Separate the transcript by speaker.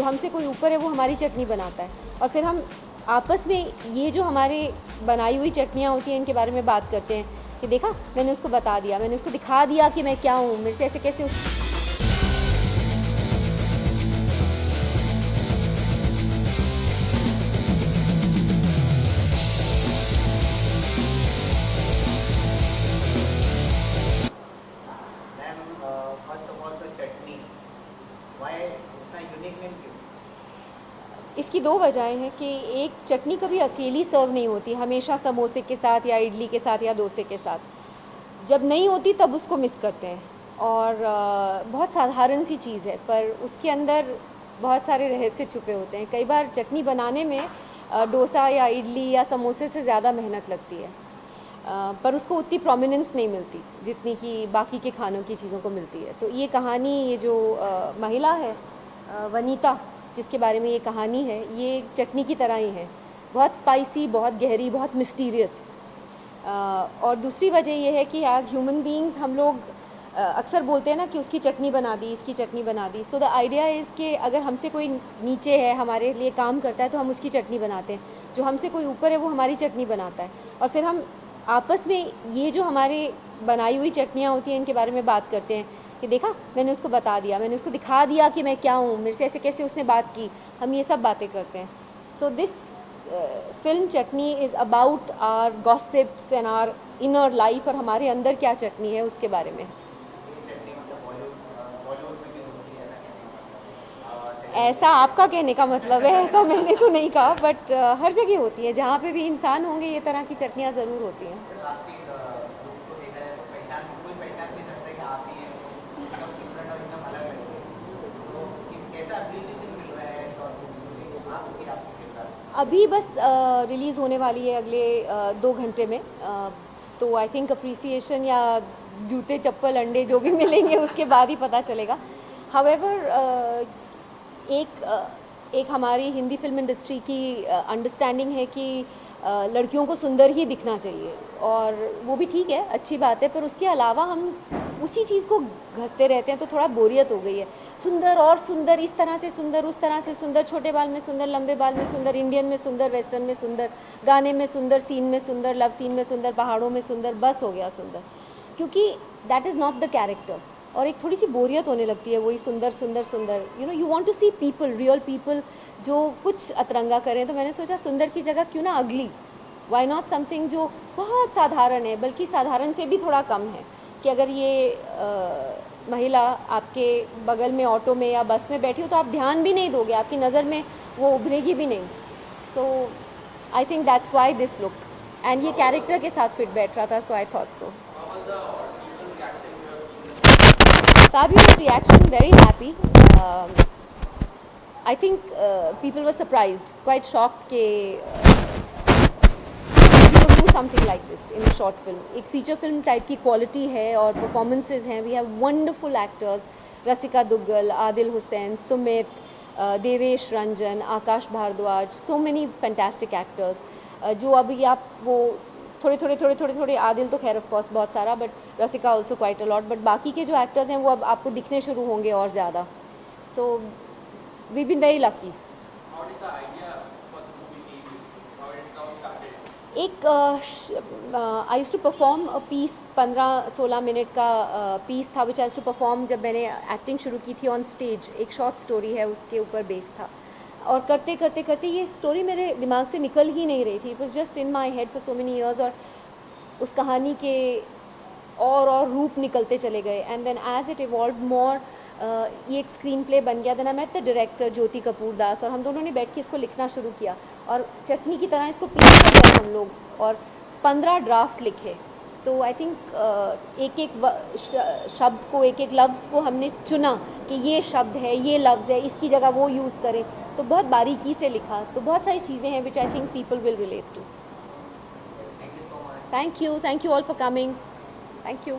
Speaker 1: जो हमसे कोई ऊपर है वो हमारी चटनी बनाता है, और फिर हम आपस में ये जो हमारे बनाई हुई चटनियाँ होती हैं इनके बारे में बात करते हैं कि देखा मैंने उसको बता दिया, मैंने उसको दिखा दिया कि मैं क्या हूँ, मेरे से ऐसे कैसे इसकी दो वजहें हैं कि एक, चटनी कभी अकेली सर्व नहीं होती, हमेशा समोसे के साथ या इडली के साथ या डोसे के साथ। जब नहीं होती तब उसको मिस करते हैं, और बहुत साधारण सी चीज़ है पर उसके अंदर बहुत सारे रहस्य छुपे होते हैं। कई बार चटनी बनाने में डोसा या इडली या समोसे से ज़्यादा मेहनत लगती है, पर उसको उतनी प्रोमिनेंस नहीं मिलती जितनी कि बाकी के खानों की चीज़ों को मिलती है। तो ये कहानी, ये जो महिला है वनीता, जिसके बारे में ये कहानी है, ये चटनी की तरह ही है, बहुत स्पाइसी, बहुत गहरी, बहुत मिस्टीरियस। और दूसरी वजह ये है कि एज ह्यूमन बीइंग्स हम लोग अक्सर बोलते हैं ना कि उसकी चटनी बना दी, इसकी चटनी बना दी। सो द आइडिया इज़ कि अगर हमसे कोई नीचे है, हमारे लिए काम करता है, तो हम उसकी चटनी बनाते हैं। जो हमसे कोई ऊपर है वो हमारी चटनी बनाता है, और फिर हम आपस में ये जो हमारे बनाई हुई चटनियाँ होती हैं इनके बारे में बात करते हैं कि देखा मैंने उसको बता दिया, मैंने उसको दिखा दिया कि मैं क्या हूँ, मेरे से ऐसे कैसे उसने बात की, हम ये सब बातें करते हैं। So this film Chutney is about our gossips and our inner life, और हमारे अंदर क्या चटनी है उसके बारे में। ऐसा आपका कहने का मतलब है, ऐसा मैंने तो नहीं कहा, बट हर जगह होती है, जहाँ पे भी इंसान होंगे ये तरह की चटनियाँ ज़रूर होती हैं। अभी बस रिलीज़ होने वाली है अगले 2 घंटे में, तो आई थिंक अप्रिसिएशन या जूते चप्पल अंडे जो भी मिलेंगे उसके बाद ही पता चलेगा। हाउएवर एक हमारी हिंदी फिल्म इंडस्ट्री की अंडरस्टैंडिंग है कि लड़कियों को सुंदर ही दिखना चाहिए, और वो भी ठीक है, अच्छी बात है, पर उसके अलावा हम उसी चीज़ को घसते रहते हैं तो थोड़ा बोरियत हो गई है। सुंदर और सुंदर, इस तरह से सुंदर, उस तरह से सुंदर, छोटे बाल में सुंदर, लंबे बाल में सुंदर, इंडियन में सुंदर, वेस्टर्न में सुंदर, गाने में सुंदर, सीन में सुंदर, लव सीन में सुंदर, पहाड़ों में सुंदर, बस हो गया सुंदर, क्योंकि that is not the character. और एक थोड़ी सी बोरियत होने लगती है वही सुंदर सुंदर सुंदर। You want to see people, real people जो कुछ अतरंगा करें। तो मैंने सोचा सुंदर की जगह क्यों ना अगली, वाई नॉट समथिंग जो बहुत साधारण है, बल्कि साधारण से भी थोड़ा कम है, कि अगर ये महिला आपके बगल में ऑटो में या बस में बैठी हो तो आप ध्यान भी नहीं दोगे, आपकी नज़र में वो उभरेगी भी नहीं। So I think that's why this look, and ये कैरेक्टर के साथ फिट बैठ रहा था, so I thought so. Fabulous reaction, very happy. I think people were surprised, quite shocked कि we would do something like this in a short film. एक feature film type की quality है और performances हैं. We have wonderful actors, Rasika Duggal, Adil Hussain, Sumit, Devesh Ranjan, Akash Bhardwaj, so many fantastic actors. जो अभी आप वो थोड़े आदिल तो खैर ऑफ कोर्स बहुत सारा, but Rasika also quite a lot, but बाकी के जो एक्टर्स हैं वो अब आपको दिखने शुरू होंगे और ज़्यादा। So we been very lucky. एक I used to perform a piece, 15-16 minute का पीस था which I used to perform जब मैंने एक्टिंग शुरू की थी ऑन स्टेज। एक शॉर्ट स्टोरी है, उसके ऊपर बेस था, और करते करते करते ये स्टोरी मेरे दिमाग से निकल ही नहीं रही थी। It was just in my head for so many years, और उस कहानी के और रूप निकलते चले गए। And then as it evolve more, ये एक स्क्रीन प्ले बन गया। Then I met the director Jyoti Kapoor Das, और हम दोनों ने बैठ के इसको लिखना शुरू किया, और चटनी की तरह इसको पीस कर हम लोग, और 15 ड्राफ्ट लिखे। तो आई थिंक एक एक शब्द को, एक एक लफ्ज़ को हमने चुना कि ये शब्द है, ये लफ्ज़ है, इसकी जगह वो यूज़ करें, तो बहुत बारीकी से लिखा। तो बहुत सारी चीज़ें हैं which I think people will relate to. Thank you all for coming. Thank you.